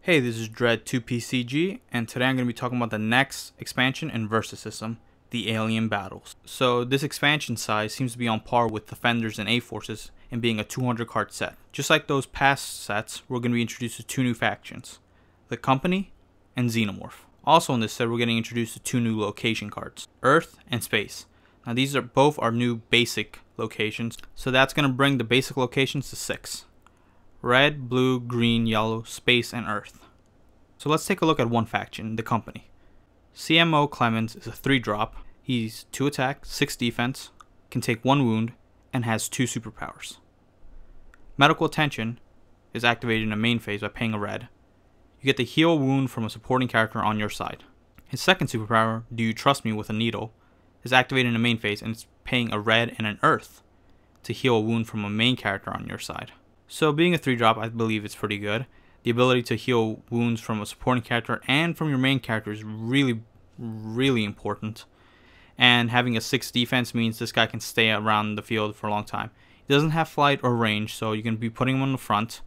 Hey, this is Dredd 2PCG, and today I'm going to be talking about the next expansion in Versus System, the Alien Battles. So this expansion size seems to be on par with Defenders and A-Forces in being a 200 card set. Just like those past sets, we're going to be introduced to two new factions, the Company and Xenomorph. Also in this set, we're getting introduced to two new location cards, Earth and Space. Now these are both our new basic locations, so that's going to bring the basic locations to 6. Red, blue, green, yellow, space, and earth. So let's take a look at one faction, the Company. CMO Clements is a 3-drop. He's 2 attack, 6 defense, can take 1 wound, and has 2 superpowers. Medical Attention is activated in the main phase by paying a red. You get to heal a wound from a supporting character on your side. His second superpower, Do You Trust Me with a Needle, is activated in the main phase and it's paying a red and an earth to heal a wound from a main character on your side. So being a 3-drop, I believe it's pretty good. The ability to heal wounds from a supporting character and from your main character is really important. And having a 6 defense means this guy can stay around the field for a long time. He doesn't have flight or range, so you can be putting him on the front,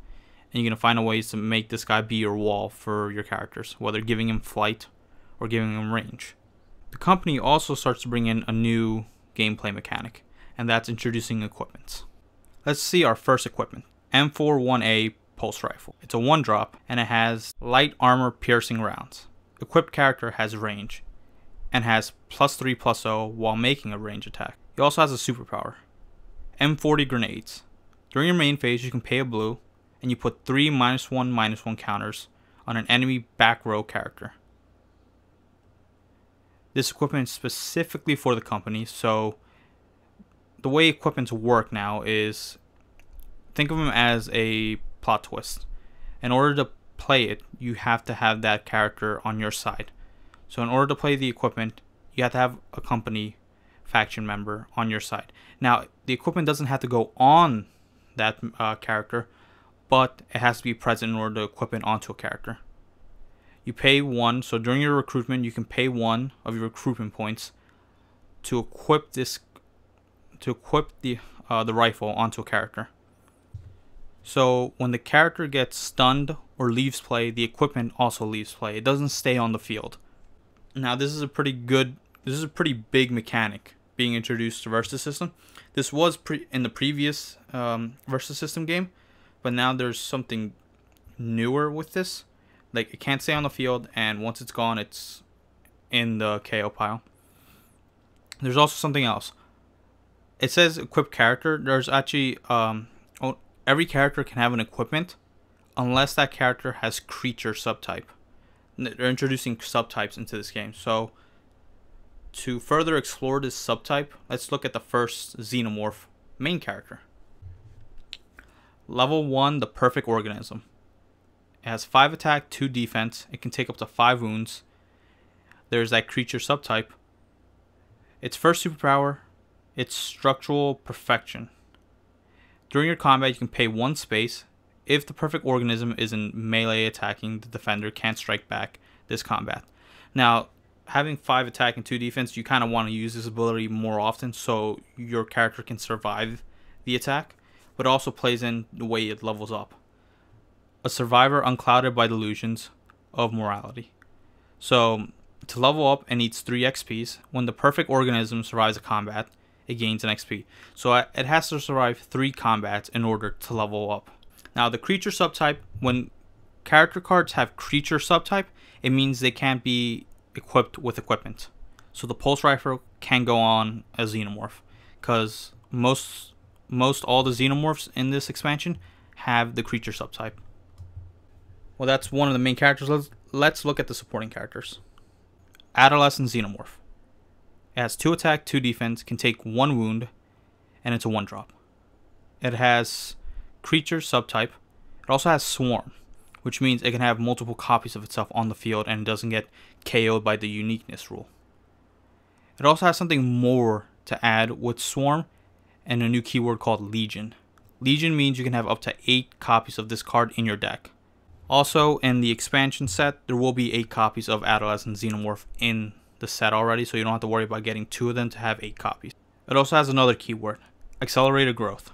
and you're going to find ways to make this guy be your wall for your characters, whether giving him flight or giving him range. The Company also starts to bring in a new gameplay mechanic, and that's introducing equipment. Let's see our first equipment. M41A Pulse Rifle. It's a 1-drop and it has light armor piercing rounds. Equipped character has range and has +3/+0 while making a range attack. He also has a superpower. M40 Grenades. During your main phase you can pay a blue and you put 3 -1/-1 counters on an enemy back row character. This equipment is specifically for the Company, so the way equipments work now is, think of them as a plot twist. In order to play it, you have to have that character on your side. So in order to play the equipment, you have to have a Company faction member on your side. Now, the equipment doesn't have to go on that character, but it has to be present in order to equip it onto a character. You pay 1, so during your recruitment, you can pay 1 of your recruitment points to equip the rifle onto a character. So when the character gets stunned or leaves play, the equipment also leaves play. It doesn't stay on the field. Now this is a pretty big mechanic being introduced to Versus System. This was in the previous Versus System game, but now there's something newer with this. Like, it can't stay on the field, and once it's gone, it's in the KO pile. There's also something else. It says equipped character. There's actually every character can have an equipment unless that character has creature subtype. They're introducing subtypes into this game. So to further explore this subtype, let's look at the first Xenomorph main character. Level 1, the Perfect Organism. It has 5 attack, 2 defense. It can take up to 5 wounds. There's that creature subtype. Its first superpower, it's Structural Perfection. During your combat, you can pay 1 space. If the Perfect Organism is in melee attacking, the defender can't strike back this combat. Now, having 5 attack and 2 defense, you kind of want to use this ability more often so your character can survive the attack, but it also plays in the way it levels up. A survivor unclouded by delusions of morality. So, to level up, it needs 3 XPs. When the Perfect Organism survives a combat, it gains an XP. So it has to survive 3 combats in order to level up. Now the creature subtype, when character cards have creature subtype, it means they can't be equipped with equipment. So the Pulse Rifle can go on a Xenomorph, because most all the Xenomorphs in this expansion have the creature subtype. Well, that's one of the main characters. Let's look at the supporting characters. Adolescent Xenomorph. It has 2 attack, 2 defense, can take 1 wound, and it's a 1-drop. It has creature subtype. It also has Swarm, which means it can have multiple copies of itself on the field and it doesn't get KO'd by the uniqueness rule. It also has something more to add with Swarm and a new keyword called Legion. Legion means you can have up to 8 copies of this card in your deck. Also, in the expansion set, there will be 8 copies of Adolescent Xenomorph in the set already, so you don't have to worry about getting 2 of them to have 8 copies. It also has another keyword, Accelerated Growth.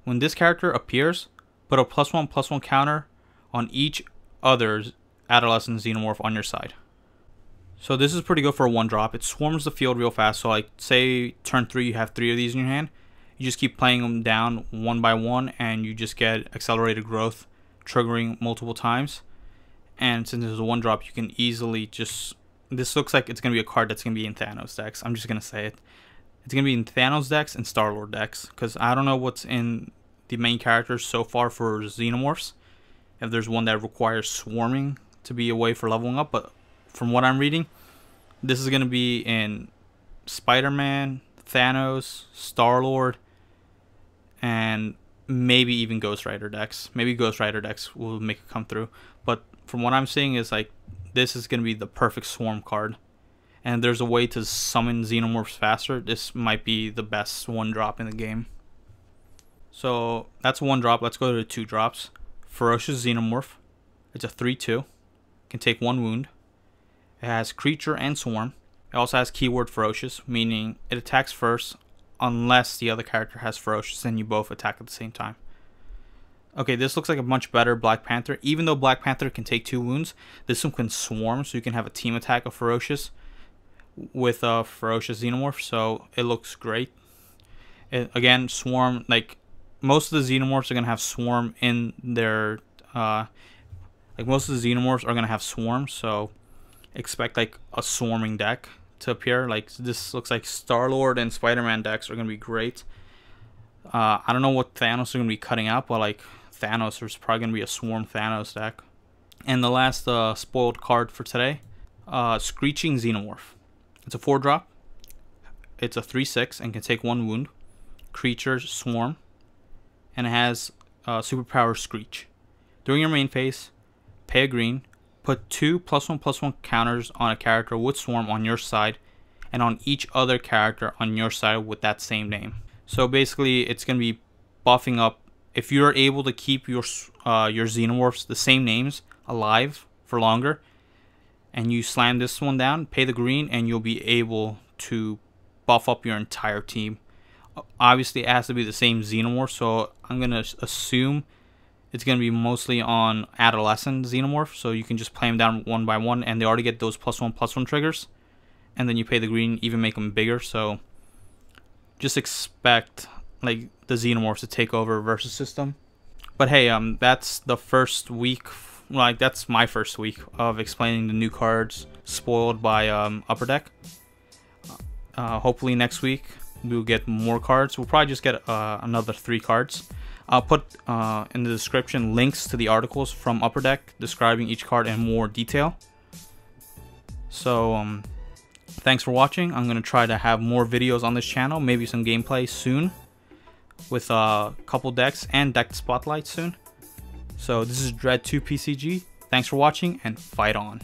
When this character appears, put a +1/+1 counter on each others Adolescent Xenomorph on your side. So this is pretty good for a 1-drop. It swarms the field real fast. So like say turn 3 you have 3 of these in your hand. You just keep playing them down one by one and you just get accelerated growth triggering multiple times. And since it's a 1-drop, you can easily just... This looks like it's going to be a card that's going to be in Thanos decks. I'm just going to say it. It's going to be in Thanos decks and Star-Lord decks. Because I don't know what's in the main characters so far for Xenomorphs. If there's one that requires swarming to be a way for leveling up. But from what I'm reading, this is going to be in Spider-Man, Thanos, Star-Lord, and maybe even Ghost Rider decks. Maybe Ghost Rider decks will make it come through. But from what I'm seeing is like this is going to be the perfect swarm card. And if there's a way to summon Xenomorphs faster, this might be the best 1-drop in the game. So that's a 1-drop. Let's go to the 2-drops. Ferocious Xenomorph. It's a 3/2. Can take 1 wound. It has creature and swarm. It also has keyword ferocious, meaning it attacks first unless the other character has ferocious and you both attack at the same time. Okay, this looks like a much better Black Panther. Even though Black Panther can take 2 wounds, this one can swarm, so you can have a team attack of ferocious with a ferocious Xenomorph, so it looks great. Again, swarm, like most of the Xenomorphs are going to have swarm in their most of the Xenomorphs are going to have swarm, so expect like a swarming deck to appear. Like this looks like Star-Lord and Spider-Man decks are going to be great. I don't know what Thanos are going to be cutting out, but like Thanos, there's probably going to be a swarm Thanos deck. And the last spoiled card for today, Screeching Xenomorph. It's a 4-drop. It's a 3/6 and can take 1 wound. Creature, swarm, and it has superpower Screech. During your main phase, pay a green, put 2 +1/+1 counters on a character with swarm on your side, and on each other character on your side with that same name. So basically, it's going to be buffing up. If you're able to keep your Xenomorphs the same names alive for longer, and you slam this one down, pay the green, and you'll be able to buff up your entire team. Obviously, it has to be the same Xenomorph, so I'm going to assume it's going to be mostly on Adolescent Xenomorph, so you can just play them down one by one, and they already get those +1/+1 triggers, and then you pay the green, even make them bigger, so just expect like the Xenomorphs to take over versus system. But hey, that's the first week, like that's my first week of explaining the new cards spoiled by Upper Deck. Hopefully next week we'll get more cards. We'll probably just get another 3 cards. I'll put in the description links to the articles from Upper Deck describing each card in more detail. So thanks for watching. I'm going to try to have more videos on this channel, maybe some gameplay soon with a couple decks and deck spotlights soon. So this is Dredd 2 PCG. Thanks for watching and fight on.